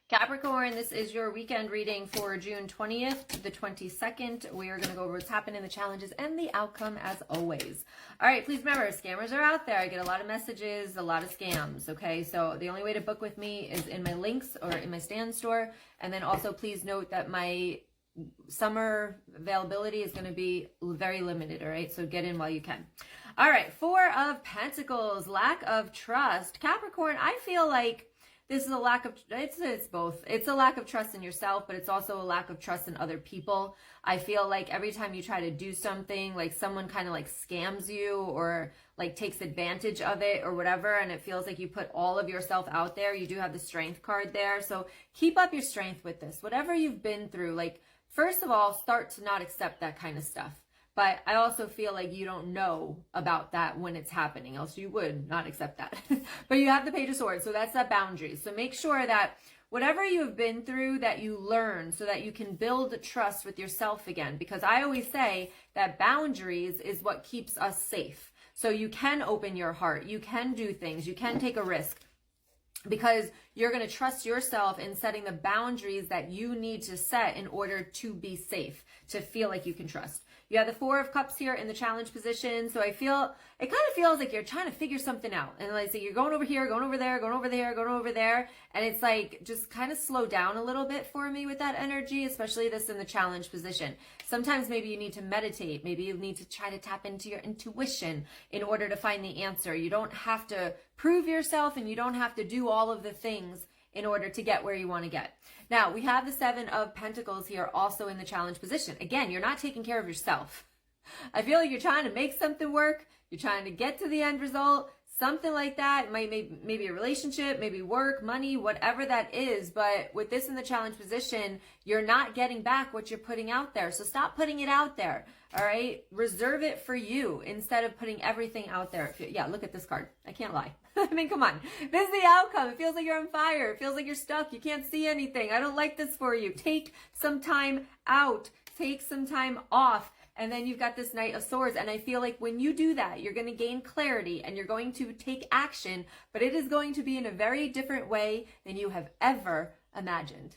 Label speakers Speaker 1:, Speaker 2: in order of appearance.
Speaker 1: Capricorn, this is your weekend reading for June 20th to the 22nd. We are going to go over what's happening, the challenges, and the outcome as always. All right, please remember, scammers are out there. I get a lot of messages, a lot of scams, okay? So the only way to book with me is in my links or in my stand store. And then also please note that my summer availability is going to be very limited, all right? So get in while you can. All right, Four of Pentacles, lack of trust. Capricorn, I feel like this is a lack of, it's both. It's a lack of trust in yourself, but it's also a lack of trust in other people. I feel like every time you try to do something, like someone kind of like scams you or like takes advantage of it or whatever, and it feels like you put all of yourself out there. You do have the strength card there. So keep up your strength with this. Whatever you've been through, like, first of all, start to not accept that kind of stuff. But I also feel like you don't know about that when it's happening, else you would not accept that. But you have the Page of Swords, so that's that boundary. So make sure that whatever you have been through, that you learn so that you can build trust with yourself again. Because I always say that boundaries is what keeps us safe. So you can open your heart, you can do things, you can take a risk. Because you're going to trust yourself in setting the boundaries that you need to set in order to be safe, to feel like you can trust. You have the Four of Cups here in the challenge position. So I feel, it kind of feels like you're trying to figure something out. And like, so you're going over here, going over there, going over there, going over there. And it's like, just kind of slow down a little bit for me with that energy, especially this in the challenge position. Sometimes maybe you need to meditate. Maybe you need to try to tap into your intuition in order to find the answer. You don't have to prove yourself and you don't have to do all of the things in order to get where you want to get. Now, we have the Seven of Pentacles here also in the challenge position. Again, you're not taking care of yourself. I feel like you're trying to make something work. You're trying to get to the end result, something like that. Maybe a relationship, maybe work, money, whatever that is. But with this in the challenge position, you're not getting back what you're putting out there. So stop putting it out there. All right. Reserve it for you instead of putting everything out there. Yeah, look at this card. I can't lie. I mean, come on. This is the outcome. It feels like you're on fire. It feels like you're stuck. You can't see anything. I don't like this for you. Take some time out. Take some time off. And then you've got this Knight of Swords. And I feel like when you do that, you're going to gain clarity and you're going to take action. But it is going to be in a very different way than you have ever imagined.